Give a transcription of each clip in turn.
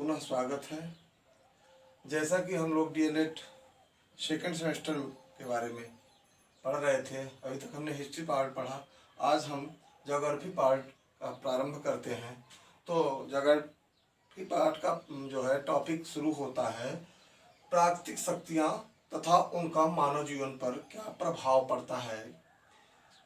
पुनः स्वागत है। जैसा कि हम लोग डीएलएड सेकेंड सेमेस्टर के बारे में पढ़ रहे थे, अभी तक हमने हिस्ट्री पार्ट पढ़ा। आज हम ज्योग्राफी पार्ट का प्रारंभ करते हैं। तो ज्योग्राफी पार्ट का जो है टॉपिक शुरू होता है प्राकृतिक शक्तियाँ तथा उनका मानव जीवन पर क्या प्रभाव पड़ता है।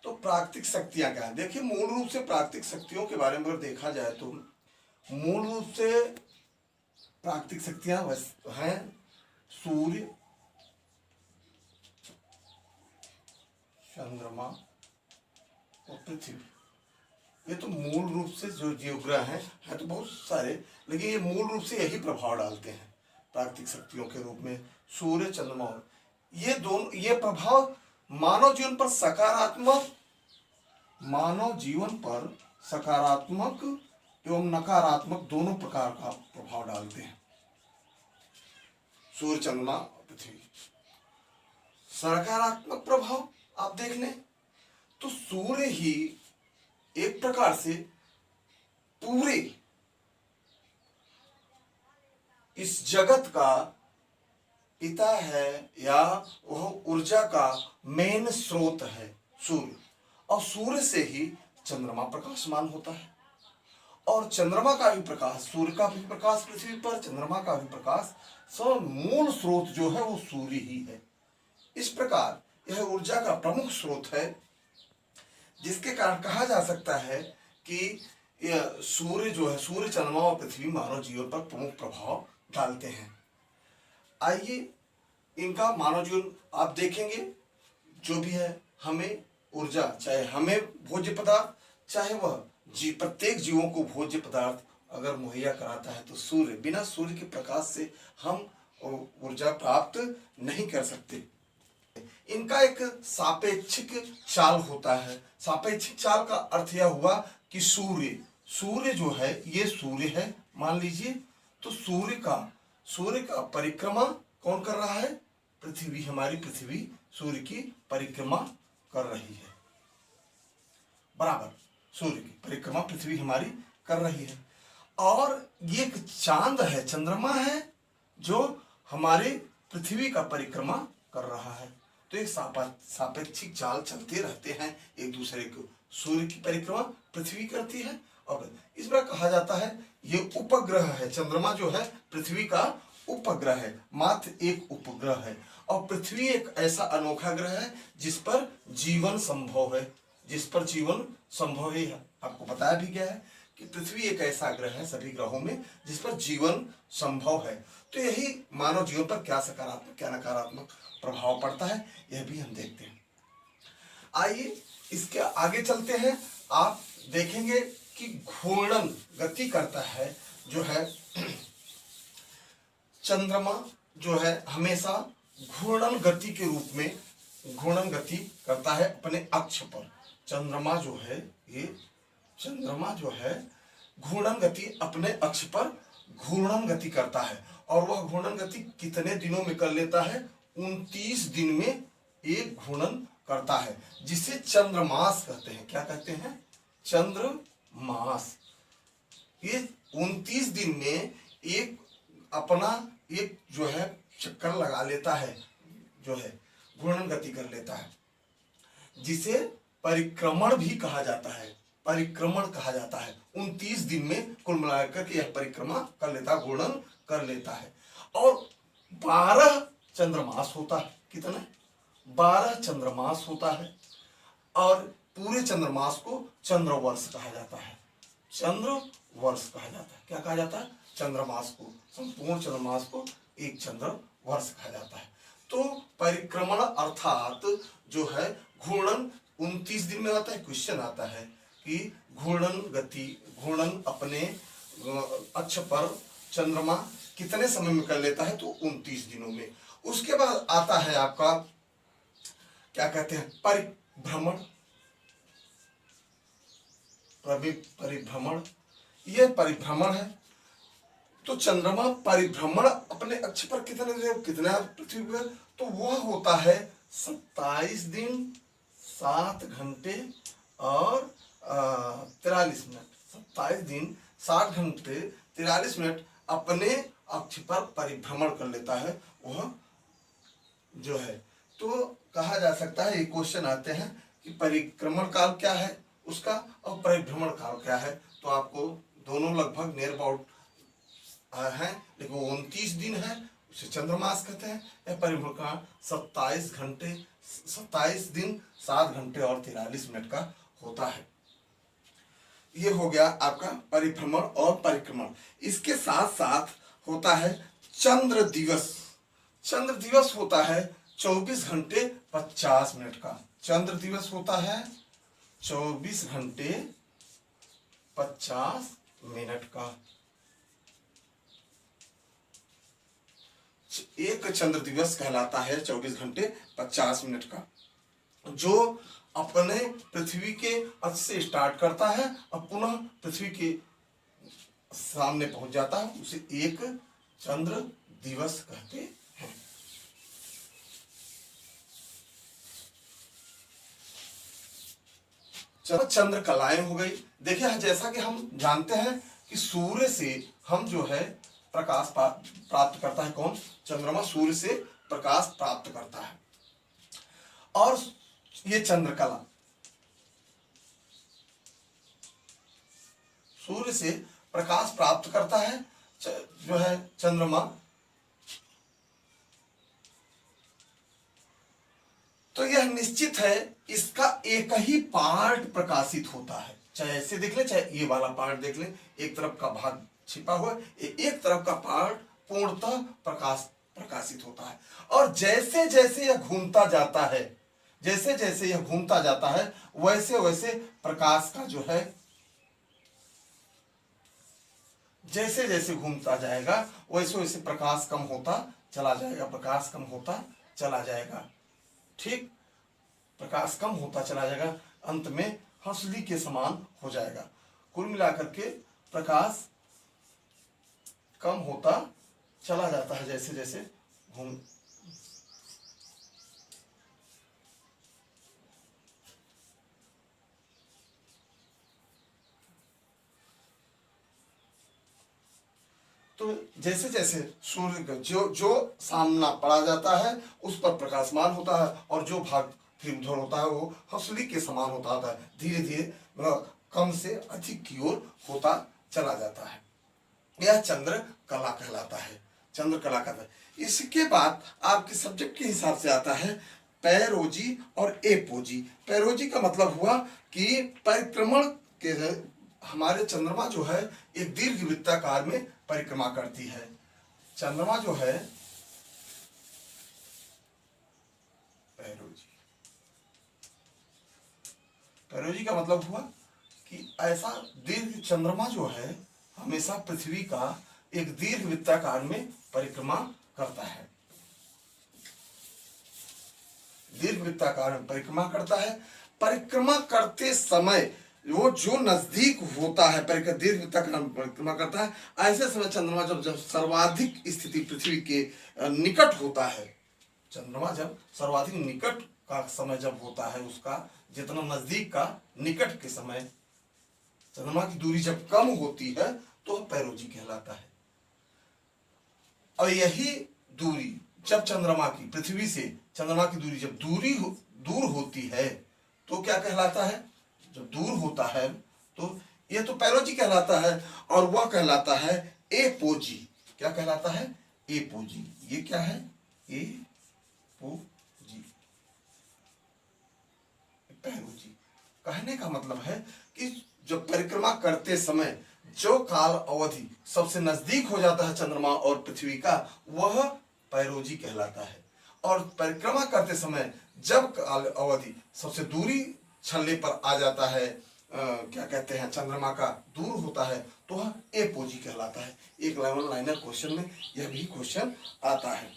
तो प्राकृतिक शक्तियाँ क्या है? देखिए, मूल रूप से प्राकृतिक शक्तियों के बारे में अगर देखा जाए तो मूल रूप से प्राकृतिक शक्तियां हैं सूर्य, चंद्रमा और पृथ्वी। ये तो मूल रूप से जो जीवग्रह हैं तो बहुत सारे, लेकिन ये मूल रूप से यही प्रभाव डालते हैं प्राकृतिक शक्तियों के रूप में। सूर्य, चंद्रमा और ये प्रभाव मानव जीवन पर सकारात्मक एवं नकारात्मक दोनों प्रकार का प्रभाव डालते हैं। सूर्य, चंद्रमा, पृथ्वी। सकारात्मक प्रभाव आप देख लें तो सूर्य ही एक प्रकार से पूरे इस जगत का पिता है, या वह ऊर्जा का मेन स्रोत है सूर्य। और सूर्य से ही चंद्रमा प्रकाशमान होता है, और चंद्रमा का भी प्रकाश, सूर्य का भी प्रकाश पृथ्वी पर, चंद्रमा का भी प्रकाश, सब मूल स्रोत जो है वो सूर्य ही है। इस प्रकार यह ऊर्जा का प्रमुख स्रोत है, जिसके कारण कहा जा सकता है कि यह सूर्य जो है, सूर्य, चंद्रमा और पृथ्वी मानव जीवन पर प्रमुख प्रभाव डालते हैं। आइए इनका मानव जीवन आप देखेंगे। जो भी है, हमें ऊर्जा, चाहे हमें भोज्य पदार्थ, चाहे वह प्रत्येक जीवों को भोज्य पदार्थ अगर मुहैया कराता है तो सूर्य। बिना सूर्य के प्रकाश से हम ऊर्जा प्राप्त नहीं कर सकते। इनका एक सापेक्षिक चाल होता है। सापेक्षिक चाल का अर्थ यह हुआ कि सूर्य जो है, ये सूर्य है मान लीजिए, तो सूर्य का परिक्रमा कौन कर रहा है? पृथ्वी, हमारी पृथ्वी सूर्य की परिक्रमा कर रही है। बराबर, सूर्य की परिक्रमा पृथ्वी हमारी कर रही है। और ये एक चांद है, चंद्रमा है, जो हमारे पृथ्वी का परिक्रमा कर रहा है। तो एक सापेक्षिक चाल चलते रहते हैं एक दूसरे को। सूर्य की परिक्रमा पृथ्वी करती है, और इस बार कहा जाता है ये उपग्रह है। चंद्रमा जो है पृथ्वी का उपग्रह है, मात्र एक उपग्रह है। और पृथ्वी एक ऐसा अनोखा ग्रह है जिस पर जीवन संभव है, आपको बताया भी गया है कि पृथ्वी एक ऐसा ग्रह है सभी ग्रहों में जिस पर जीवन संभव है। तो यही मानव जीवन पर क्या सकारात्मक क्या नकारात्मक प्रभाव पड़ता है, यह भी हम देखते हैं। आइए इसके आगे चलते हैं। आप देखेंगे कि घूर्णन गति करता है जो है चंद्रमा, जो है हमेशा घूर्णन गति के रूप में घूर्णन गति करता है अपने अक्ष पर। चंद्रमा जो है घूर्णन गति अपने अक्ष पर घूर्णन गति करता है। और वह घूर्णन गति कितने दिनों में कर लेता है? 29 दिन में एक घूर्णन करता है, जिसे चंद्रमास कहते हैं। क्या कहते हैं? चंद्रमास। ये 29 दिन में एक अपना एक जो है चक्कर लगा लेता है, जो है घूर्णन गति कर लेता है, जिसे परिक्रमण भी कहा जाता है। 29 दिन में कुल मिलाकर के यह परिक्रमा कर लेता, घूर्णन कर लेता है। और 12 चंद्रमास होता है। कितना? 12 चंद्रमास होता है। और पूरे चंद्रमास को चंद्रवर्ष कहा जाता है। चंद्रवर्ष कहा जाता है। क्या कहा जाता है? चंद्रमास को, संपूर्ण चंद्रमास को एक चंद्रवर्ष कहा जाता है। तो परिक्रमण अर्थात जो है घूर्णन 29 दिन में आता है। क्वेश्चन आता है कि घूर्णन अपने अक्ष पर चंद्रमा कितने समय में कर लेता है? तो 29 दिनों में। उसके बाद आता है आपका क्या कहते हैं? परिभ्रमण। यह परिभ्रमण है। तो चंद्रमा परिभ्रमण अपने अक्ष पर कितना पृथ्वी पर? तो वह होता है 27 दिन 7 घंटे और 43 मिनट। 27 दिन 60 घंटे 43 मिनट अपने अक्ष पर परिभ्रमण कर लेता है वह जो है। तो कहा जा सकता है, ये क्वेश्चन आते हैं कि परिक्रमण काल क्या है उसका और परिभ्रमण काल क्या है। तो आपको दोनों लगभग नियर अबाउट है, लेकिन वो 29 दिन है, उसे चंद्रमास कहते हैं। यह परिभ्रमण काल 27 घंटे 27 दिन 7 घंटे और 43 मिनट का होता है। ये हो गया आपका परिभ्रमण और परिक्रमण। इसके साथ साथ होता है चंद्र दिवस। चंद्र दिवस होता है 24 घंटे 50 मिनट का। चंद्र दिवस होता है 24 घंटे 50 मिनट का। एक चंद्र दिवस कहलाता है 24 घंटे 50 मिनट का, जो अपने पृथ्वी के अक्ष से स्टार्ट करता है और पुनः पृथ्वी के सामने पहुंच जाता है, उसे एक चंद्र दिवस कहते हैं। चलो चंद्र कलाएं हो गई। देखिए जैसा कि हम जानते हैं कि सूर्य से हम जो है प्रकाश प्राप्त करता है कौन? चंद्रमा सूर्य से प्रकाश प्राप्त करता है। और ये चंद्रकला सूर्य से प्रकाश प्राप्त करता है जो है चंद्रमा। तो यह निश्चित है इसका एक ही पार्ट प्रकाशित होता है, चाहे ऐसे देख ले चाहे ये वाला पार्ट देख ले, एक तरफ का भाग छिपा हुआ एक तरफ का पार्ट पूर्णतः प्रकाशित होता है। और जैसे जैसे यह घूमता जाता है, जैसे जैसे यह घूमता जाता है वैसे वैसे प्रकाश का जो है, जैसे जैसे घूमता जाएगा वैसे वैसे प्रकाश कम होता चला जाएगा, प्रकाश कम होता चला जाएगा। ठीक, प्रकाश कम होता चला जाएगा, अंत में हंसली के समान हो जाएगा। कुल मिलाकर के प्रकाश कम होता चला जाता है जैसे जैसे घूम। तो जैसे जैसे सूर्य का जो सामना पड़ा जाता है उस पर प्रकाशमान होता है, और जो भाग फिर उधर होता है वो हंसली के समान होता है, धीरे धीरे कम से अधिक की ओर होता चला जाता है। यह चंद्र कला कहलाता है, चंद्र कला कहलाता है। इसके बाद आपके सब्जेक्ट के हिसाब से आता है पैरोजी और एपोजी। पैरोजी का मतलब हुआ कि परिक्रमण के हमारे चंद्रमा जो है एक दीर्घ वृत्ताकार में परिक्रमा करती है। चंद्रमा जो है पैरोजी, पैरोजी का मतलब हुआ कि ऐसा दीर्घ चंद्रमा जो है हमेशा पृथ्वी का एक दीर्घ वृत्ताकार में परिक्रमा करता है, दीर्घ वृत्ताकार में परिक्रमा करता है। परिक्रमा करते समय वो जो नजदीक होता है दीर्घ वृत्ताकार में परिक्रमा करता है, ऐसे समय चंद्रमा जब सर्वाधिक स्थिति पृथ्वी के निकट होता है, चंद्रमा जब सर्वाधिक निकट का समय जब होता है, उसका जितना नजदीक का निकट के समय चंद्रमा की दूरी जब कम होती है तो पैरोजी कहलाता है। और यही दूरी जब चंद्रमा की पृथ्वी से चंद्रमा की दूरी जब दूर होती है तो क्या कहलाता है? जब दूर होता है तो यह तो पैरोजी कहलाता है, और वह कहलाता है एपोजी। क्या कहलाता है? एपोजी। ये क्या है? एपोजी, पैरोजी। कहने का मतलब है कि जो परिक्रमा करते समय जो काल अवधि सबसे नजदीक हो जाता है चंद्रमा और पृथ्वी का, वह पैरोजी कहलाता है। और परिक्रमा करते समय जब काल अवधि सबसे दूरी छल्ले पर आ जाता है, क्या कहते हैं, चंद्रमा का दूर होता है, तो वह एपोजी कहलाता है। एक लेवल लाइनर क्वेश्चन में यह भी क्वेश्चन आता है।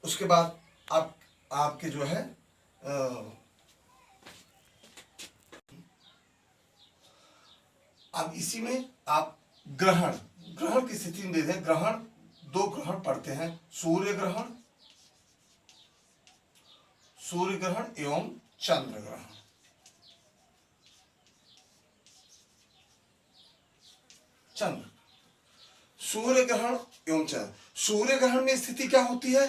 उसके बाद आपके जो है अब इसी में आप ग्रहण की स्थिति में दे दें। ग्रहण, दो ग्रहण पढ़ते हैं, सूर्य ग्रहण एवं चंद्र ग्रहण। सूर्य ग्रहण एवं चंद्र। सूर्य ग्रहण में स्थिति क्या होती है?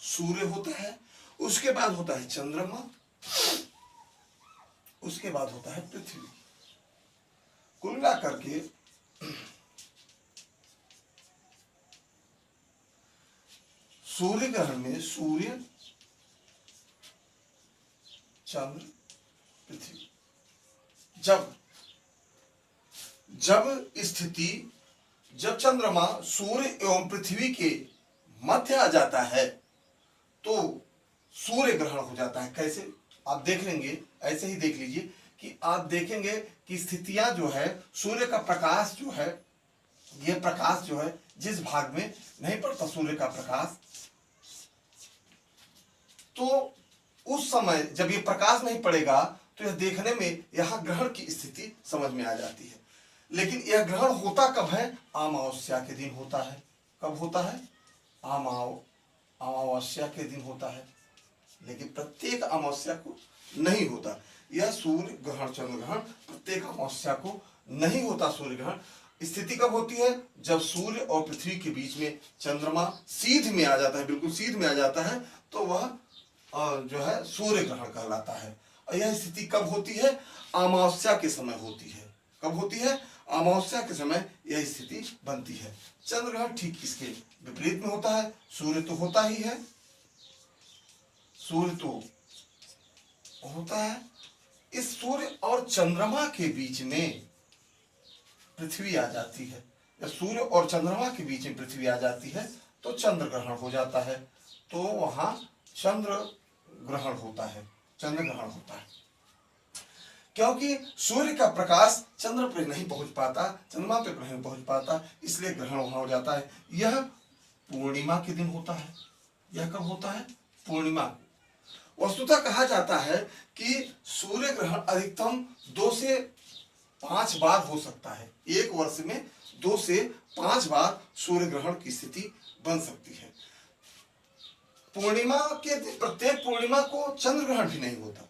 सूर्य होता है, उसके बाद होता है चंद्रमा, उसके बाद होता है पृथ्वी। कुल मिला करके सूर्य ग्रहण में सूर्य, चंद्र, पृथ्वी। जब स्थिति, जब चंद्रमा सूर्य एवं पृथ्वी के मध्य आ जाता है तो सूर्य ग्रहण हो जाता है। कैसे? आप देख लेंगे, ऐसे ही देख लीजिए कि आप देखेंगे कि स्थितियां जो है, सूर्य का प्रकाश जो है, ये प्रकाश जो है जिस भाग में नहीं पड़ता सूर्य का प्रकाश, तो उस समय जब ये प्रकाश नहीं पड़ेगा तो यह देखने में यहां ग्रहण की स्थिति समझ में आ जाती है। लेकिन यह ग्रहण होता कब है? अमावस्या के दिन होता है। कब होता है? अमावस्या के दिन होता है। लेकिन प्रत्येक अमावस्या को नहीं होता यह सूर्य ग्रहण, चंद्र ग्रहण प्रत्येक अमावस्या को नहीं होता सूर्य ग्रहण। स्थिति कब होती है? जब सूर्य और पृथ्वी के बीच में चंद्रमा सीध में आ जाता है, बिल्कुल सीध में आ जाता है, तो वह जो है सूर्य ग्रहण कहलाता है। और यह स्थिति कब होती है? अमावस्या के समय होती है। कब होती है? अमावस्या के समय यह स्थिति बनती है। चंद्र ग्रहण ठीक इसके विपरीत में होता है। सूर्य तो होता ही है, सूर्य तो होता है, इस सूर्य और चंद्रमा के बीच में पृथ्वी आ जाती है, या सूर्य और चंद्रमा के बीच में पृथ्वी आ जाती है तो चंद्र ग्रहण हो जाता है। तो वहां चंद्र ग्रहण होता है, चंद्र ग्रहण होता है। क्योंकि सूर्य का प्रकाश चंद्र पे नहीं पहुंच पाता, चंद्रमा पे नहीं पहुंच पाता, इसलिए ग्रहण वहां हो जाता है। यह पूर्णिमा के दिन होता है। यह कब होता है? पूर्णिमा। वस्तुतः कहा जाता है कि सूर्य ग्रहण अधिकतम 2 से 5 बार हो सकता है। एक वर्ष में 2 से 5 बार सूर्य ग्रहण की स्थिति बन सकती है। पूर्णिमा के दिन, प्रत्येक पूर्णिमा को चंद्र ग्रहण भी नहीं होता,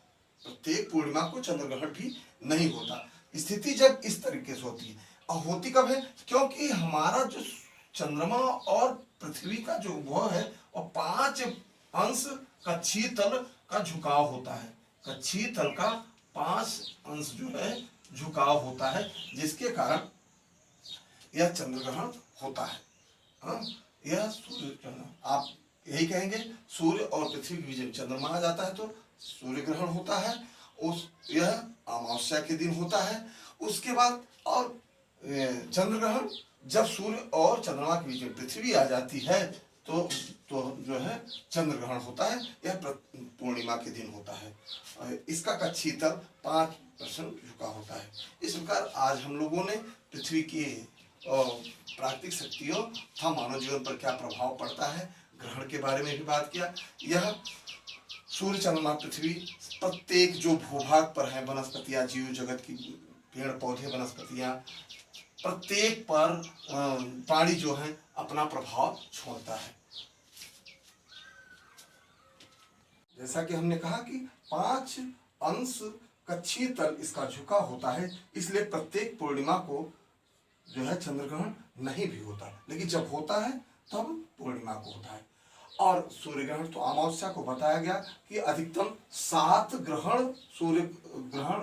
प्रत्येक पूर्णिमा को चंद्र ग्रहण भी नहीं होता। स्थिति जब इस तरीके से होती है, और होती कब है? क्योंकि हमारा जो चंद्रमा और पृथ्वी का जो वह है, और 5 अंश कक्षीय तल का झुकाव होता है। कक्षीय तल का 5 अंश जो है झुकाव होता है, जिसके कारण यह चंद्र ग्रहण होता है। यह सूर्य, आप यही कहेंगे सूर्य और पृथ्वी के बीच में चंद्रमा आ जाता है तो सूर्य ग्रहण होता है। यह अमावस्या के दिन होता है। उसके बाद और चंद्र ग्रहण जब सूर्य और चंद्रमा के बीच में पृथ्वी आ जाती है तो जो है चंद्र ग्रहण होता है। यह पूर्णिमा के दिन होता है। इसका कक्षीय तल 5% झुका होता है। इस प्रकार आज हम लोगों ने पृथ्वी की प्राकृतिक शक्तियों तथा मानव जीवन पर क्या प्रभाव पड़ता है, ग्रहण के बारे में भी बात किया। यह सूर्य, चंद्रमा, पृथ्वी प्रत्येक जो भूभाग पर है, वनस्पतियां, जीव जगत की पेड़ पौधे, वनस्पतियां, प्रत्येक पर प्राणी जो है अपना प्रभाव छोड़ता है। जैसा कि हमने कहा कि 5 अंश कक्षीय तल इसका झुका होता है, इसलिए प्रत्येक पूर्णिमा को जो है चंद्र ग्रहण नहीं भी होता, लेकिन जब होता है तब पूर्णिमा को होता है। और सूर्य ग्रहण तो अमावस्या को बताया गया कि अधिकतम 7 ग्रहण सूर्य ग्रहण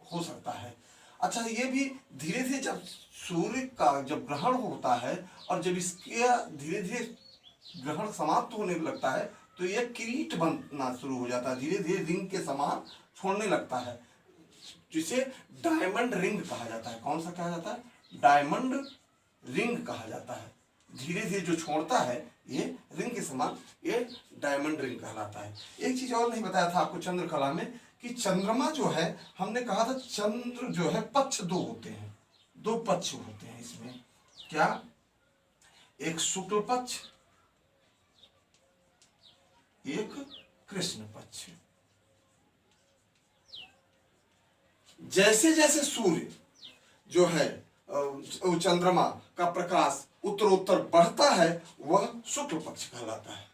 हो सकता है। अच्छा, ये भी धीरे धीरे जब सूर्य का जब ग्रहण होता है और जब इसके धीरे धीरे ग्रहण समाप्त होने लगता है तो यह किरीट बनना शुरू हो जाता है, धीरे धीरे रिंग के समान छोड़ने लगता है, जिसे डायमंड रिंग कहा जाता है। कौन सा कहा जाता है? डायमंड रिंग कहा जाता है। धीरे धीरे जो छोड़ता है ये रिंग के समान, ये डायमंड रिंग कहलाता है। एक चीज और नहीं बताया था आपको चंद्रकला में कि चंद्रमा जो है, हमने कहा था चंद्र जो है पक्ष 2 होते हैं, 2 पक्ष होते हैं इसमें। क्या? एक शुक्ल पक्ष, एक कृष्ण पक्ष। जैसे जैसे सूर्य जो है चंद्रमा का प्रकाश उत्तरोत्तर बढ़ता है वह शुक्ल पक्ष कहलाता है।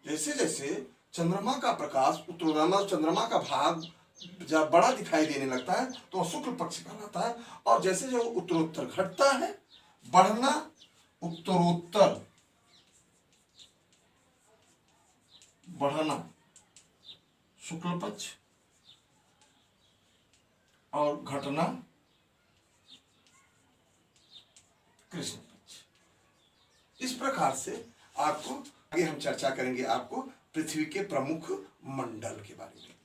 जैसे जैसे चंद्रमा का प्रकाश उत्तरोत्तर, चंद्रमा का भाग जब बड़ा दिखाई देने लगता है तो शुक्ल पक्ष कहलाता है। और जैसे जो उत्तरोत्तर घटता है, बढ़ना उत्तरोत्तर बढ़ना शुक्ल पक्ष और घटना कृष्ण पक्ष। इस प्रकार से आपको आगे हम चर्चा करेंगे आपको पृथ्वी के प्रमुख मंडल के बारे में।